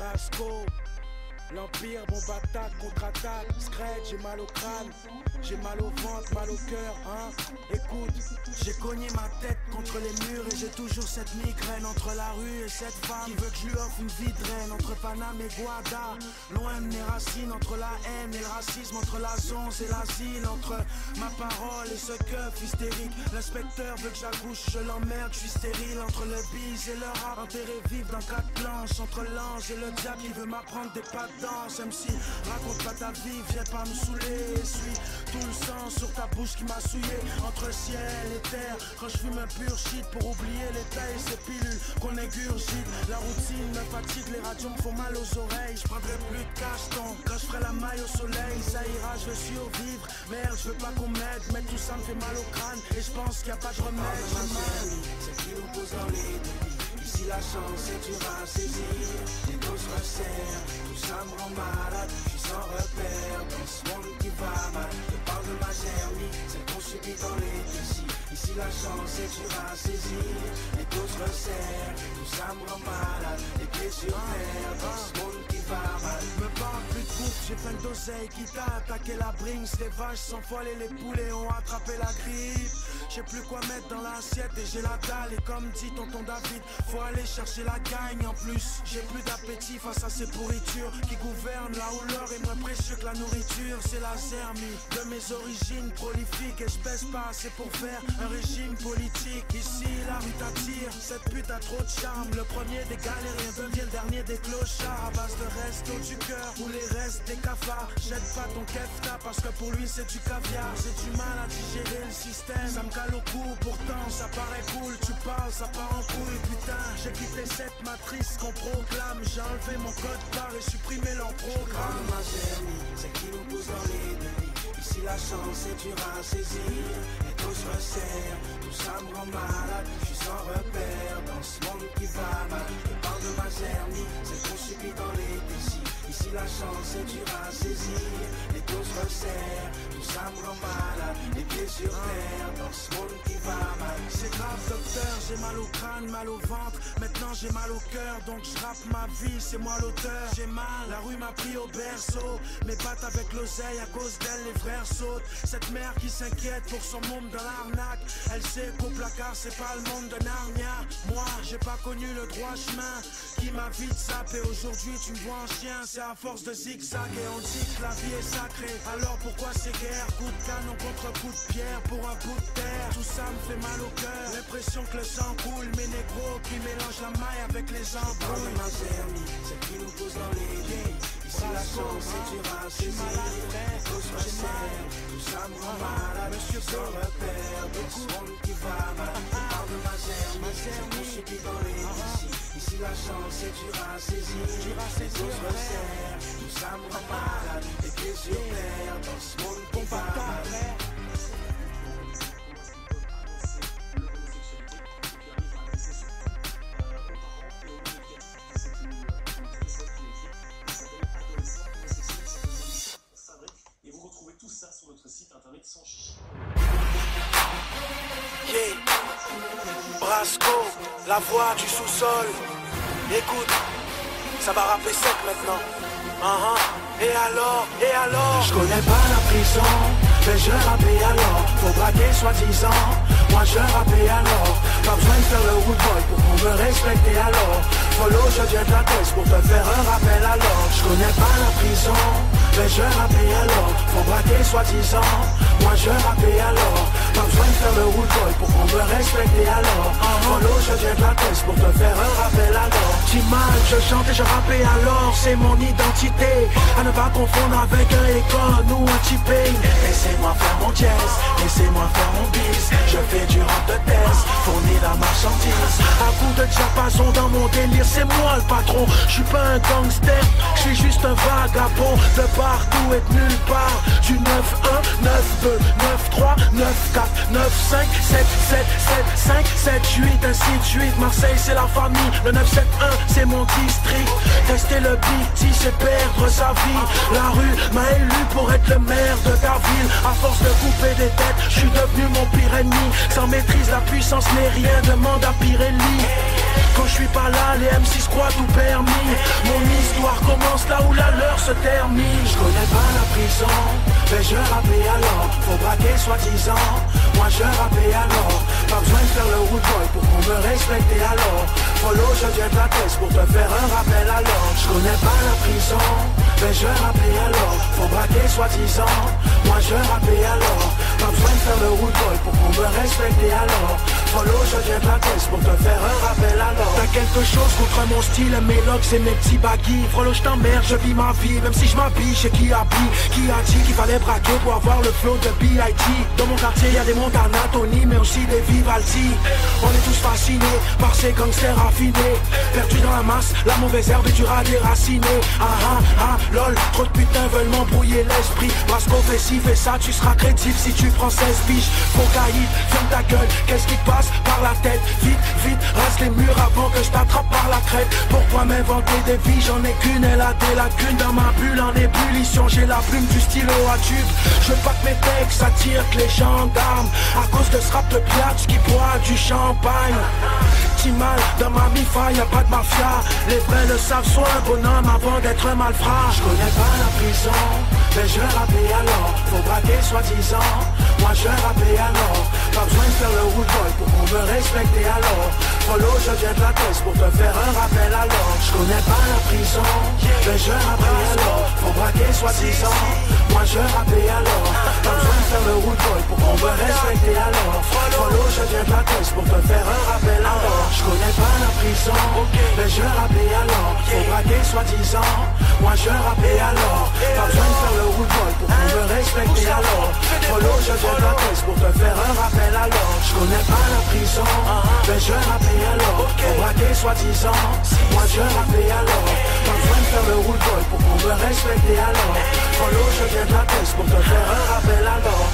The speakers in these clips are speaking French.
Brasco. L'Empire, bombe attaque, contre-attaque, scred, j'ai mal au crâne, j'ai mal au ventre, mal au cœur, hein. Écoute, j'ai cogné ma tête contre les murs et j'ai toujours cette migraine entre la rue et cette femme qui veut que je lui offre une vie de reine. Entre Paname et Guada, loin de mes racines, entre la haine et le racisme, entre la zonze et l'asile, entre ma parole et ce keuf hystérique. L'inspecteur veut que j'accouche, je l'emmerde, je suis stérile. Entre le bise et le rap, enterré vif dans 4 planches, entre l'ange et le diable qui veut m'apprendre des pattes. MC, raconte pas ta vie, viens pas me saouler. Essuie tout le sang sur ta bouche qui m'a souillé. Entre ciel et terre, quand je fume un pur shit pour oublier les tailles, ces pilules qu'on ingurgite. La routine me fatigue, les radios me font mal aux oreilles. Je prendrai plus de cacheton quand je ferai la maille au soleil. Ça ira, je veux survivre. Merde, je veux pas qu'on m'aide, mais tout ça me fait mal au crâne. Et je pense qu'il y a pas de remède. C'est qui nous pose dans les nuits. Ici la chance est dure à saisir. Les dos se resserrent, tout ça me rend malade. Je suis sans repère dans ce monde qui va mal. Je parle de ma germie, celle qu'on subit dans les décis. Ici la chance est dure à saisir. Les dos se resserrent, tout ça me rend malade. Les pieds sur terre dans ce monde qui va mal. Me parle plus de bouffe, j'ai plein d'oseille qui t'a attaqué la brinks. Les vaches sont folles et les poulets ont attrapé la grippe. J'ai plus quoi mettre dans l'assiette et j'ai la dalle. Et comme dit tonton David, faut aller chercher la gagne. En plus, j'ai plus d'appétit face à ces pourritures qui gouvernent là où l'or est moins précieux que la nourriture. C'est la zermie de mes origines prolifiques. Et je pèse pas assez pour faire un régime politique. Ici, la rue t'attire, cette pute a trop de charme. Le premier des galériens devient le dernier des clochards. À base de resto du cœur ou les restes des cafards. Jette pas ton kefta parce que pour lui c'est du caviar. J'ai du mal à digérer le système, ça me cale au cou. Pourtant ça paraît cool, tu parles, ça part en couille. Putain, j'ai quitté cette matrice qu'on proclame. J'ai enlevé mon code barre et supprimé leur programme. Ma germie, c'est qui nous pousse dans les nuits. Ici la chance est dure à saisir. Les dos se resserrent, tout ça me rend malade. Je suis sans repère dans ce monde qui va mal. Je parle de ma germie, c'est qu'on subit dans les décis. Ici la chance est dure à saisir. Les dos se resserrent, tout ça me rend malade. Les pieds sur terre dans ce monde qui va mal. C'est grave docteur, j'ai mal au crâne, mal au ventre. Maintenant j'ai mal au cœur, donc je rappe ma vie, c'est moi l'auteur. J'ai mal, la rue m'a pris au berceau. Mes pattes avec l'oseille, à cause d'elle les frères sautent. Cette mère qui s'inquiète pour son monde dans l'arnaque. Elle sait qu'au placard c'est pas le monde de Narnia. Moi j'ai pas connu le droit chemin qui m'a vite sapé. Aujourd'hui tu me vois en chien, c'est à force de zigzag. Et on dit que la vie est sacrée, alors pourquoi ces guerres? Coup de canon contre coup de pierre pour un bout de terre. Tout ça me fait mal au cœur, l'impression que le sang coule. Mes négros qui mélangent la maille avec les embrouilles. Ma germie, c'est qui nous pousse dans les nuits. Ici la chance est dure à saisir. Les dos se resserrent, tout ça me rend malade. Monsieur sans repère dans ce monde qui va mal. Je parle de ma germie, c'est qu'on subit dans les décis. Ici la chance est dure à saisir. Les dos se resserrent, tout ça me rend malade. Les pieds sur terre dans ce monde qui va mal. Yeah. Brasco, la voix du sous-sol. Écoute, ça va rapper sec maintenant. Et alors, je connais pas la prison, mais je rappais alors. Faut braquer soi-disant, moi je rappais alors. Pas besoin de faire le wood boy pour qu'on me respecte alors. Follow, je viens de la tête pour te faire un rappel alors. Je connais pas la prison, mais je rappais alors. Faut braquer soi-disant, moi je rappais alors. Pas besoin de faire le wood boy pour qu'on me respecte alors. Follow, je viens de la tête pour te faire un rappel alors. J'ai mal, je chante et je rappais alors. C'est mon identité, à ne pas confondre avec un Econ ou un T-Pain. Laissez-moi faire mon jazz, laissez-moi faire mon bis. Je fais du rap de thèse, fournir la marchandise. À coup de diapason dans mon délire, c'est moi le patron. Je suis pas un gangster, je suis juste un vagabond. De partout et de nulle part. Du 9-1, 9-2, 9-3, 9-4, 9-5, 7-7, 7-5, 7-8, ainsi de suite. Marseille c'est la famille, le 9-7-1 c'est mon district. Tester le Big T, c'est perdre sa vie. La rue m'a élu pour être le maire de ta ville. À force de couper des têtes, je suis devenu mon pire ennemi. Sans maîtrise, la puissance n'est rien, demande à Pirelli. Quand je suis pas là, les M6 croient tout permis. Mon histoire commence là où la leur se termine. Je connais pas la prison, mais je rappelle alors. Faut braquer soi-disant, moi je rappelle alors. Pas besoin de faire le road boy pour qu'on me respecte alors. Follow, je viens de la tête pour te faire un rappel alors. Je connais pas la prison, mais je rappelle alors. Faut braquer soi-disant, moi je rappelle alors. Pas besoin de faire le road boy pour qu'on me respecte alors. Follow, je viens de la tête pour te faire un rappel alors. T'as quelque chose contre mon style, mes locks et mes petits baggy. Frollo, je t'emmerde, je vis ma vie. Même si je m'habille, chez qui habille. Qui a dit qu'il fallait braquer pour avoir le flow de B.I.G. Dans mon quartier, y'a des Montana, Tony, mais aussi des Vivaldi. On est tous fascinés par ces gangsters raffinés. Perdus dans la masse, la mauvaise herbe est dure à déraciner. Lol, trop de putains veulent m'embrouiller l'esprit. Brasco fait ci, fait ça, tu seras crédible si tu prends 16 biches. Cocaïne, ferme ta gueule, qu'est-ce qui te passe par la tête? Vite, vite, rase les murs avant que je t'attrape par la crête. Pourquoi m'inventer des vies, j'en ai qu'une, elle a des lacunes. Dans ma bulle en ébullition, j'ai la plume du stylo à tube. Je veux pas que mes textes attirent que les gendarmes. À cause de ce rap de piatch qui boit du champagne. Mal, dans ma mi-fa, y'a pas de mafia. Les vrais le savent, sois un bonhomme avant d'être un malfrat. Je connais pas la prison, mais je rappelle alors. Faut braquer soi-disant, moi je rappelle alors. Pas besoin de faire le road boy pour qu'on me respecte alors. Follow, je viens de la tête pour te faire un rappel alors. Je connais pas la prison, mais je rappelle alors. Faut braquer soi-disant, moi je rappelle alors. Pas besoin de faire le road boy pour qu'on me respecte alors. Follow, je viens de la tête pour te faire un rappel alors. Je connais pas la prison, mais je rappelle alors. Faut braquer soi-disant, moi je rappelle alors. Pas besoin de faire le road boy pour qu'on me respecte alors. Follow, je viens de la tête pour te faire un rappel alors. Je connais pas la prison, mais je rappelle alors. Faut braquer soi-disant, moi je rappelle alors. Pas besoin de faire le road boy pour qu'on me respecte alors. Follow, je viens de la tête pour te faire un rappel alors.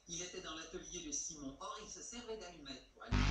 Il était dans l'atelier de Simon. Or, il se servait d'allumettes pour allumer.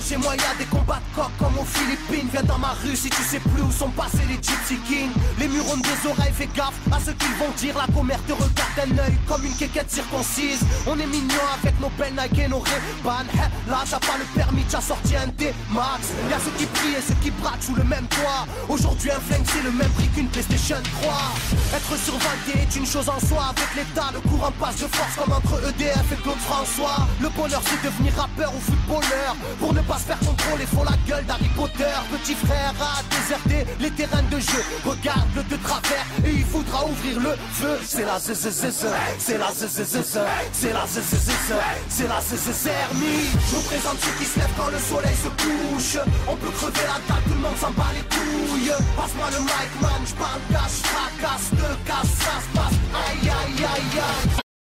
Chez moi y'a des combats de coq comme aux Philippines. Viens dans ma rue si tu sais plus où sont passés les Gypsy Kings. Les murs ont des oreilles, fais gaffe à ce qu'ils vont dire. La commère te regarde d'un œil comme une quéquette circoncise. On est mignon avec nos belles Nike et nos Ray-Ban. Là t'as pas le permis, t'as sorti un D-Max. Y'a ceux qui prient et ceux qui braquent sous le même toit. Aujourd'hui un flingue c'est le même prix qu'une PlayStation 3. Être survalidé est une chose en soi. Avec l'État le courant passe de force comme entre EDF et Claude François. Le bonheur c'est devenir rappeur ou footballeur. Pour ne pas se faire contrôler, font la gueule d'Harry Potter. Petit frère a déserté les terrains de jeu. Regarde-le de travers et il voudra ouvrir le feu. C'est la zzzz, c'est la zzzz, c'est la zzzz, c'est la zzzermie. Je vous présente ceux qui se lèvent quand le soleil se couche. On peut crever la dalle, tout le monde s'en bat les couilles. Passe-moi le mic man, j'parle cash, fracasse, te casse, ça se passe. Aïe aïe aïe aïe.